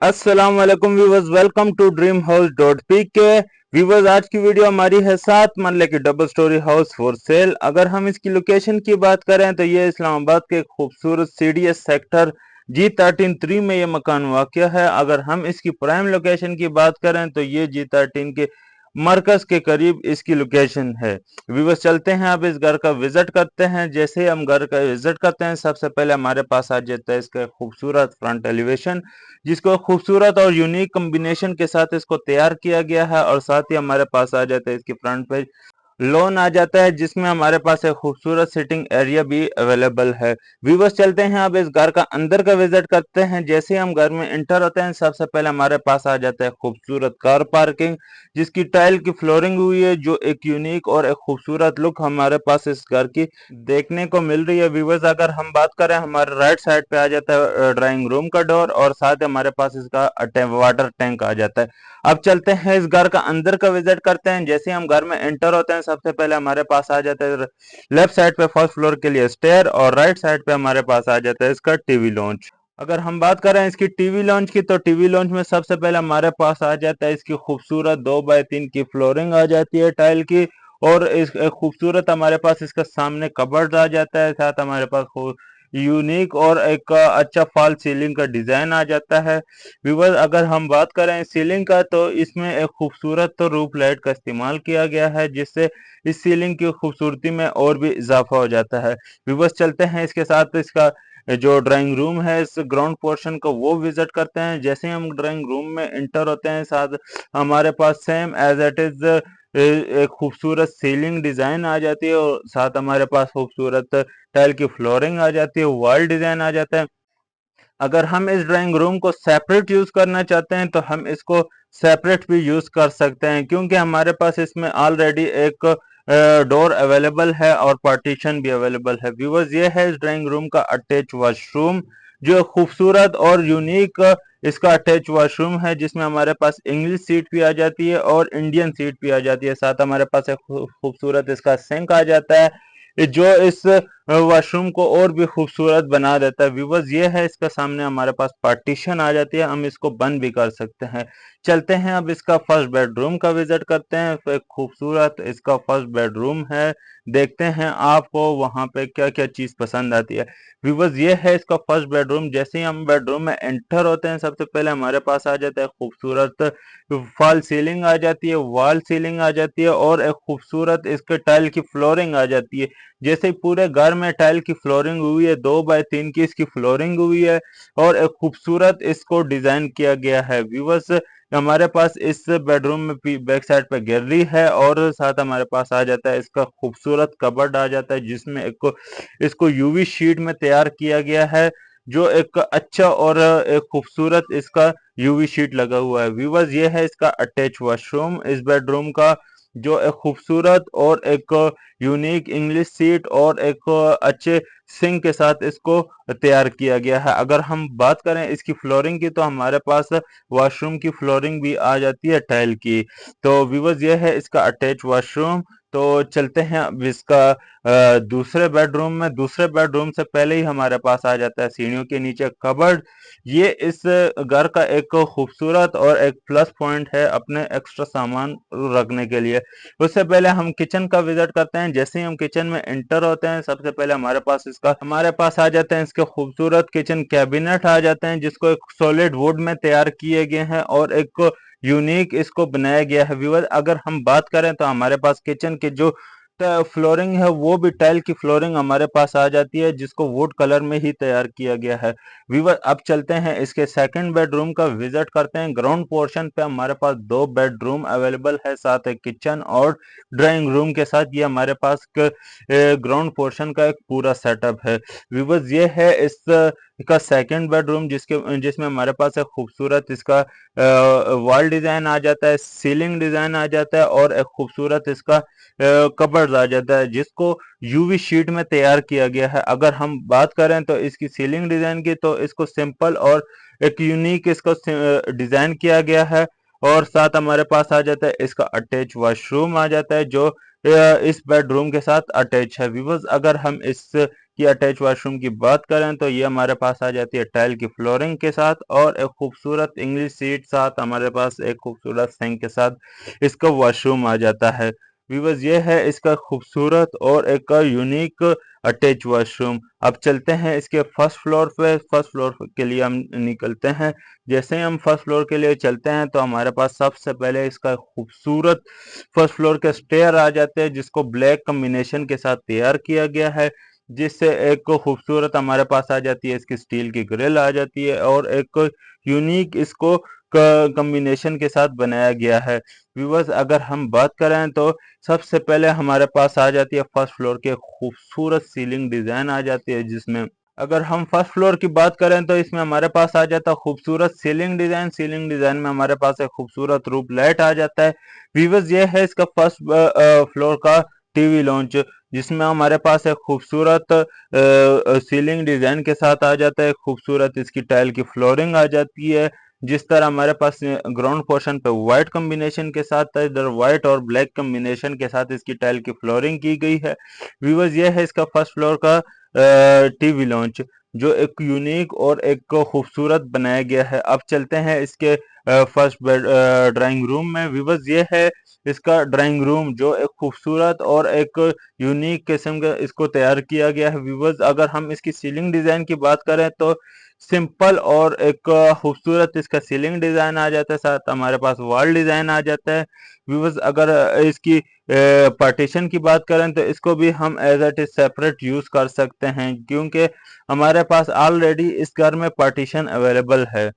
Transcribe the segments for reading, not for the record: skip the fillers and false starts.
अस्सलाम वालेकुम viewers, welcome to dream house dot P K. Viewers, आज की वीडियो हमारी है 7 मरले की double story house for sale. अगर हम इसकी लोकेशन की बात करें तो ये इस्लामाबाद के खूबसूरत CDS सेक्टर G13 में ये मकान वाक़या है। अगर हम इसकी प्राइम लोकेशन की बात करें तो ये G13 के मरकज के करीब इसकी लोकेशन है। व्यूवर्स, चलते हैं अब इस घर का विजिट करते हैं। जैसे ही हम घर का विजिट करते हैं, सबसे पहले हमारे पास आ जाता है इसका खूबसूरत फ्रंट एलिवेशन, जिसको खूबसूरत और यूनिक कॉम्बिनेशन के साथ इसको तैयार किया गया है। और साथ ही हमारे पास आ जाता है इसकी फ्रंट पेज लोन आ जाता है, जिसमें हमारे पास एक खूबसूरत सिटिंग एरिया भी अवेलेबल है। व्यूवर्स, चलते हैं अब इस घर का अंदर का विजिट करते हैं। जैसे ही हम घर में एंटर होते हैं, सबसे पहले हमारे पास आ जाता है खूबसूरत कार पार्किंग, जिसकी टाइल की फ्लोरिंग हुई है, जो एक यूनिक और एक खूबसूरत लुक हमारे पास इस घर की देखने को मिल रही है। व्यूवर्स, अगर हम बात करें, हमारे राइट साइड पे आ जाता है ड्राइंग रूम का डोर, और साथ हमारे पास इसका वाटर टैंक आ जाता है। अब चलते हैं इस घर का अंदर का विजिट करते हैं। जैसे हम घर में एंटर होते हैं, सबसे पहले हमारे पास आ जाता है लेफ्ट साइड पे फर्स्ट फ्लोर के लिए स्टेयर, और राइट साइड पे हमारे पास आ जाता है इसका टीवी लॉन्च। अगर हम बात करें इसकी टीवी लॉन्च की, तो टीवी लॉन्च में सबसे पहले हमारे पास आ जाता है इसकी खूबसूरत 2x3 की फ्लोरिंग आ जाती है टाइल की, और इस खूबसूरत हमारे पास इसका सामने कबर्ड आ जाता है। साथ हमारे पास यूनिक और एक अच्छा फॉल सीलिंग का डिजाइन आ जाता है। व्यूअर, अगर हम बात करें सीलिंग का, तो इसमें एक खूबसूरत तो रूफ लाइट का इस्तेमाल किया गया है, जिससे इस सीलिंग की खूबसूरती में और भी इजाफा हो जाता है। व्यूअर्स, चलते हैं इसके साथ इसका जो ड्राइंग रूम है, इस ग्राउंड पोर्शन को वो विजिट करते हैं। जैसे हम ड्राइंग रूम में इंटर होते हैं, साथ हमारे पास सेम एज इट इज एक खूबसूरत सीलिंग डिजाइन आ जाती है, और साथ हमारे पास खूबसूरत टाइल की फ्लोरिंग आ जाती है, वॉल डिजाइन आ जाता है। अगर हम इस ड्राइंग रूम को सेपरेट यूज करना चाहते हैं, तो हम इसको सेपरेट भी यूज कर सकते हैं, क्योंकि हमारे पास इसमें ऑलरेडी एक डोर अवेलेबल है और पार्टीशन भी अवेलेबल है। व्यूवर्स, ये है इस ड्राइंग रूम का अटैच वॉशरूम, जो खूबसूरत और यूनिक इसका अटैच वॉशरूम है, जिसमें हमारे पास इंग्लिश सीट भी आ जाती है और इंडियन सीट भी आ जाती है। साथ हमारे पास एक खूबसूरत इसका सिंक आ जाता है, जो इस वॉशरूम को और भी खूबसूरत बना देता है। व्यूवर्स, ये है इसका सामने हमारे पास पार्टीशन आ जाती है, हम इसको बंद भी कर सकते हैं। चलते हैं अब इसका फर्स्ट बेडरूम का विजिट करते हैं। तो एक खूबसूरत इसका फर्स्ट बेडरूम है, देखते हैं आपको वहां पे क्या क्या चीज पसंद आती है। व्यूवर्स, ये है इसका फर्स्ट बेडरूम। जैसे ही हम बेडरूम में एंटर होते हैं, सबसे पहले हमारे पास आ जाता है खूबसूरत फॉल सीलिंग आ जाती है, वॉल सीलिंग आ जाती है, और एक खूबसूरत इसके टाइल की फ्लोरिंग आ जाती है। जैसे पूरे घर में टाइल की फ्लोरिंग हुई है, 2x3 की इसकी फ्लोरिंग हुई है, और एक खूबसूरत इसको डिजाइन किया गया है। व्यूवर्स, हमारे पास इस बेडरूम में बैक साइड पे गैलरी है, और साथ हमारे पास आ जाता है इसका खूबसूरत कबर्ड आ जाता है, जिसमें एक इसको यूवी शीट में तैयार किया गया है, जो एक अच्छा और एक खूबसूरत इसका यूवी शीट लगा हुआ है। व्यूवर्स, ये है इसका अटैच वॉशरूम इस बेडरूम का, जो एक खूबसूरत और एक यूनिक इंग्लिश सीट और एक अच्छे सिंक के साथ इसको तैयार किया गया है। अगर हम बात करें इसकी फ्लोरिंग की, तो हमारे पास वॉशरूम की फ्लोरिंग भी आ जाती है टाइल की। तो व्यूअर्स, ये है इसका अटैच वॉशरूम। तो चलते हैं अब इसका दूसरे बेडरूम में। दूसरे बेडरूम से पहले ही हमारे पास आ जाता है सीढ़ियों के नीचे कबर्ड। ये इस घर का एक खूबसूरत और एक प्लस पॉइंट है अपने एक्स्ट्रा सामान रखने के लिए। उससे पहले हम किचन का विजिट करते हैं। जैसे ही हम किचन में एंटर होते हैं, सबसे पहले हमारे पास आ जाते हैं इसके खूबसूरत किचन कैबिनेट आ जाते हैं, जिसको एक सॉलिड वुड में तैयार किए गए हैं और एक यूनिक इसको बनाया गया है। व्यूअर, अगर हम बात करें तो हमारे पास किचन के जो फ्लोरिंग है, वो भी टाइल की फ्लोरिंग हमारे पास आ जाती है, जिसको वुड कलर में ही तैयार किया गया है। व्यूअर, अब चलते हैं इसके सेकंड बेडरूम का विजिट करते हैं। ग्राउंड पोर्शन पे हमारे पास 2 बेडरूम अवेलेबल है, साथ एक किचन और ड्राइंग रूम के साथ ये हमारे पास ग्राउंड पोर्शन का एक पूरा सेटअप है। व्यूअर्स, ये है इस का सेकंड बेडरूम, जिसमें हमारे पास एक खूबसूरत इसका वॉल डिजाइन आ जाता है, सीलिंग डिजाइन आ जाता है, और एक खूबसूरत इसका कबर्ड आ जाता है, जिसको यूवी शीट में तैयार किया गया है। अगर हम बात करें तो इसकी सीलिंग डिजाइन की, तो इसको सिंपल और एक यूनिक इसको डिजाइन किया गया है। और साथ हमारे पास आ जाता है इसका अटैच वॉशरूम आ जाता है, जो इस बेडरूम के साथ अटैच है। व्यूअर्स, अगर हम इस की अटैच वॉशरूम की बात करें तो ये हमारे पास आ जाती है टाइल की फ्लोरिंग के साथ और एक खूबसूरत इंग्लिश सीट साथ हमारे पास एक खूबसूरत सिंक के साथ इसका वॉशरूम आ जाता है। व्यूअर्स ये है इसका खूबसूरत और एक यूनिक अटैच वॉशरूम। अब चलते हैं इसके फर्स्ट फ्लोर पे। फर्स्ट फ्लोर के लिए हम निकलते हैं। जैसे ही हम फर्स्ट फ्लोर के लिए चलते हैं तो हमारे पास सबसे पहले इसका खूबसूरत फर्स्ट फ्लोर के स्टेयर आ जाते हैं जिसको ब्लैक कॉम्बिनेशन के साथ तैयार किया गया है, जिससे एक खूबसूरत हमारे पास आ जाती है इसकी स्टील की ग्रिल आ जाती है और एक यूनिक इसको कॉम्बिनेशन के साथ बनाया गया है। व्यूअर्स अगर हम बात करें तो सबसे पहले हमारे पास आ जाती है फर्स्ट फ्लोर के खूबसूरत सीलिंग डिजाइन आ जाती है, जिसमें अगर हम फर्स्ट फ्लोर की बात करें तो इसमें हमारे पास आ जाता है खूबसूरत सीलिंग डिजाइन। सीलिंग डिजाइन में हमारे पास एक खूबसूरत रूप लाइट आ जाता है। व्यूअर्स ये है इसका फर्स्ट फ्लोर का टीवी लॉन्च, जिसमें हमारे पास एक खूबसूरत सीलिंग डिजाइन के साथ आ जाता है। खूबसूरत इसकी टाइल की फ्लोरिंग आ जाती है। जिस तरह हमारे पास ग्राउंड पोर्शन पे व्हाइट कॉम्बिनेशन के साथ इधर व्हाइट और ब्लैक कॉम्बिनेशन के साथ इसकी टाइल की फ्लोरिंग की गई है। व्यूअर्स ये है इसका फर्स्ट फ्लोर का टीवी लॉन्च, जो एक यूनिक और एक खूबसूरत बनाया गया है। अब चलते हैं इसके फर्स्ट बेड ड्राइंग रूम में। व्यूअर्स ये है इसका ड्राइंग रूम, जो एक खूबसूरत और एक यूनिक किस्म का इसको तैयार किया गया है। व्यूअर्स अगर हम इसकी सीलिंग डिजाइन की बात करें तो सिंपल और एक खूबसूरत इसका सीलिंग डिजाइन आ जाता है, साथ हमारे पास वॉल डिजाइन आ जाता है। व्यूअर्स अगर इसकी पार्टीशन की बात करें तो इसको भी हम as it is separate use कर सकते हैं, क्योंकि हमारे पास ऑलरेडी इस घर में पार्टीशन अवेलेबल है।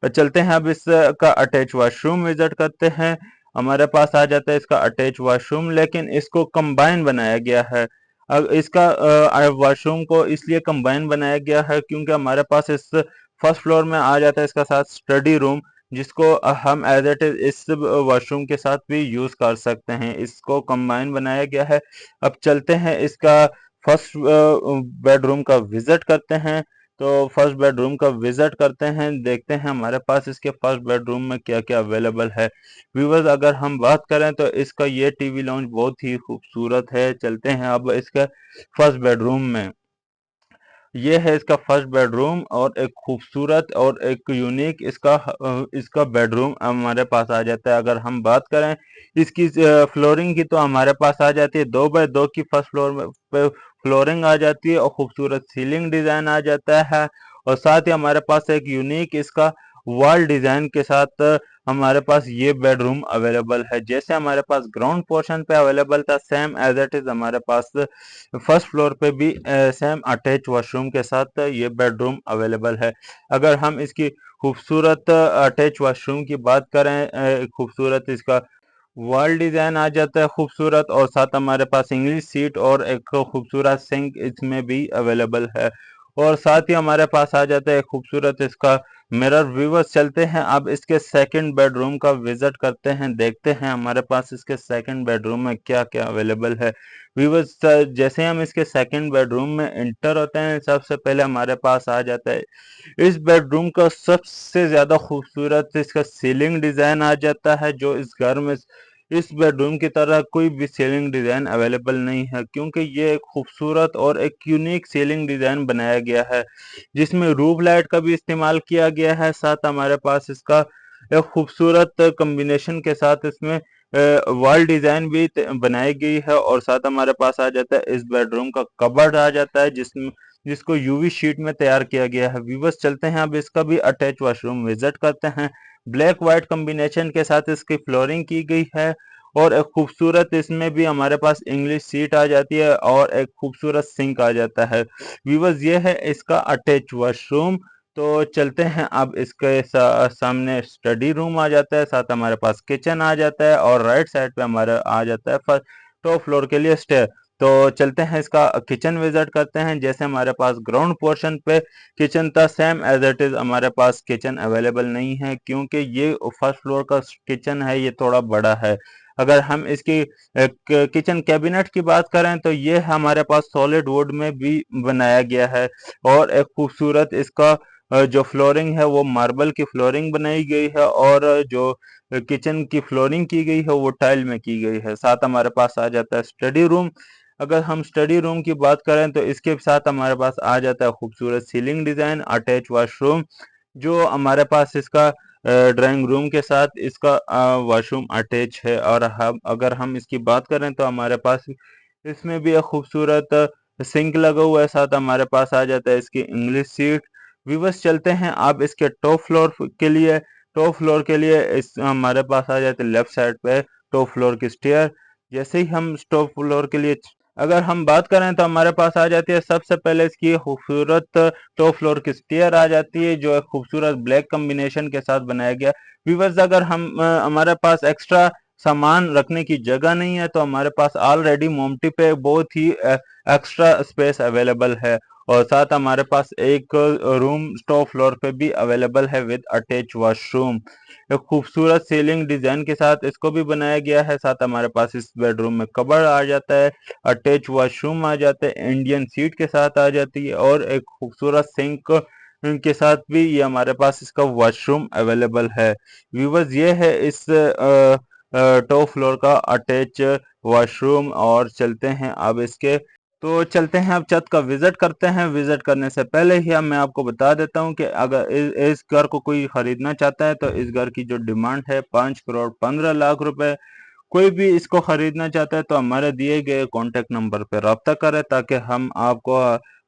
तो चलते हैं अब इसका अटैच वॉशरूम विजिट करते हैं। हमारे पास आ जाता है इसका अटैच वॉशरूम, लेकिन इसको कंबाइन बनाया गया है। अब इसका वॉशरूम को इसलिए कंबाइन बनाया गया है क्योंकि हमारे पास इस फर्स्ट फ्लोर में आ जाता है इसका साथ स्टडी रूम, जिसको हम एज इट इज इस वॉशरूम के साथ भी यूज कर सकते हैं। इसको कंबाइन बनाया गया है। अब चलते हैं इसका फर्स्ट बेडरूम का विजिट करते हैं। तो फर्स्ट बेडरूम का विजिट करते हैं, देखते हैं हमारे पास इसके फर्स्ट बेडरूम में क्या क्या अवेलेबल है। व्यूवर्स अगर हम बात करें तो इसका ये टीवी लॉन्च बहुत ही खूबसूरत है। चलते हैं अब इसके फर्स्ट बेडरूम में। ये है इसका फर्स्ट बेडरूम और एक खूबसूरत और एक यूनिक इसका बेडरूम हमारे पास आ जाता है। अगर हम बात करें इसकी फ्लोरिंग की तो हमारे पास आ जाती है 2x2 की फर्स्ट फ्लोर में पे फ्लोरिंग आ जाती है और खूबसूरत सीलिंग डिजाइन आ जाता है। और साथ ही हमारे पास एक यूनिक इसका वॉल डिजाइन के साथ हमारे पास ये बेडरूम अवेलेबल है। जैसे हमारे पास ग्राउंड पोर्शन पे अवेलेबल था, सेम एज इट इज हमारे पास फर्स्ट फ्लोर पे भी सेम अटैच वॉशरूम के साथ ये बेडरूम अवेलेबल है। अगर हम इसकी खूबसूरत अटैच वॉशरूम की बात करें, खूबसूरत इसका वॉल डिजाइन आ जाता है खूबसूरत, और साथ हमारे पास इंग्लिश सीट और एक खूबसूरत सिंक इसमें भी अवेलेबल है। और साथ ही हमारे पास आ जाता है खूबसूरत इसका मिरर। व्यूवर्स चलते हैं अब इसके सेकंड बेडरूम का विजिट करते हैं, देखते हैं हमारे पास इसके सेकंड बेडरूम में क्या क्या अवेलेबल है। व्यूवर्स जैसे हम इसके सेकंड बेडरूम में इंटर होते हैं, सबसे पहले हमारे पास आ जाता है इस बेडरूम का सबसे ज्यादा खूबसूरत इसका सीलिंग डिजाइन आ जाता है, जो इस घर में इस बेडरूम की तरह कोई भी सीलिंग डिजाइन अवेलेबल नहीं है, क्योंकि ये एक खूबसूरत और एक यूनिक सीलिंग डिजाइन बनाया गया है जिसमें रूफ लाइट का भी इस्तेमाल किया गया है। साथ हमारे पास इसका एक खूबसूरत कॉम्बिनेशन के साथ इसमें वॉल डिजाइन भी बनाई गई है। और साथ हमारे पास आ जाता है इस बेडरूम का कबर्ड आ जाता है जिसको यूवी शीट में तैयार किया गया है। व्यूवर्स चलते हैं अब इसका भी अटैच वॉशरूम विजिट करते हैं। ब्लैक व्हाइट कॉम्बिनेशन के साथ इसकी फ्लोरिंग की गई है और एक खूबसूरत इसमें भी हमारे पास इंग्लिश सीट आ जाती है और एक खूबसूरत सिंक आ जाता है। व्यूवर्स ये है इसका अटैच वॉशरूम। तो चलते हैं अब इसके सामने स्टडी रूम आ जाता है, साथ हमारे पास किचन आ जाता है और राइट साइड पे हमारा आ जाता है फर्स्ट टॉप फ्लोर के लिए स्टेयर। तो चलते हैं इसका किचन विजिट करते हैं। जैसे हमारे पास ग्राउंड पोर्शन पे किचन था, सेम एज इट इज हमारे पास किचन अवेलेबल नहीं है, क्योंकि ये फर्स्ट फ्लोर का किचन है, ये थोड़ा बड़ा है। अगर हम इसकी किचन कैबिनेट की बात करें तो ये हमारे पास सॉलिड वुड में भी बनाया गया है और एक खूबसूरत इसका जो फ्लोरिंग है वो मार्बल की फ्लोरिंग बनाई गई है और जो किचन की फ्लोरिंग की गई है वो टाइल में की गई है। साथ हमारे पास आ जाता है स्टडी रूम। अगर हम स्टडी रूम की बात करें तो इसके साथ हमारे पास आ जाता है खूबसूरत सीलिंग डिज़ाइन, अटैच वॉशरूम, जो हमारे पास इसका ड्राइंग रूम के साथ इसका वॉशरूम अटैच है। और हम अगर हम इसकी बात करें तो हमारे पास इसमें भी एक खूबसूरत सिंक लगा हुआ है, साथ हमारे पास आ जाता है इसकी इंग्लिश सीट। व्यूअर्स चलते हैं आप इसके टॉप फ्लोर के लिए इस हमारे पास आ जाते हैं लेफ्ट साइड पे टॉप फ्लोर की स्टेयर। जैसे ही हम टॉप फ्लोर के लिए अगर हम बात करें तो हमारे पास आ जाती है सबसे पहले इसकी खूबसूरत टॉप फ्लोर की स्टेयर आ जाती है, जो एक खूबसूरत ब्लैक कॉम्बिनेशन के साथ बनाया गया। व्यूअर्स अगर हम हमारे पास एक्स्ट्रा सामान रखने की जगह नहीं है तो हमारे पास ऑलरेडी मोमटी पे बहुत ही एक्स्ट्रा स्पेस अवेलेबल है, और साथ हमारे पास एक रूम टॉप फ्लोर पे भी अवेलेबल है विद अटैच वॉशरूम। एक खूबसूरत सीलिंग डिजाइन के साथ इसको भी बनाया गया है। साथ हमारे पास इस बेडरूम में कबर्ड आ जाता है, अटैच वॉशरूम आ जाता है, इंडियन सीट के साथ आ जाती है, और एक खूबसूरत सिंक के साथ भी ये हमारे पास इसका वॉशरूम अवेलेबल है। व्यूवर्स ये है इस टॉप फ्लोर का अटैच वॉशरूम। और चलते हैं अब इसके चलते हैं अब छत का विजिट करते हैं। विजिट करने से पहले ही मैं आपको बता देता हूं कि अगर इस घर को कोई खरीदना चाहता है तो इस घर की जो डिमांड है 5 करोड़ 15 लाख रुपए। कोई भी इसको खरीदना चाहता है तो हमारे दिए गए कॉन्टेक्ट नंबर पर रब्ता करें ताकि हम आपको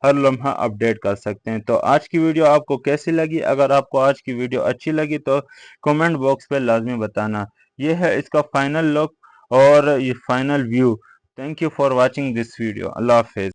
हर लम्हा अपडेट कर सकते हैं। तो आज की वीडियो आपको कैसी लगी? अगर आपको आज की वीडियो अच्छी लगी तो कमेंट बॉक्स पे लाजमी बताना। ये है इसका फाइनल लुक और ये final view. Thank you for watching this video. Allah Hafiz.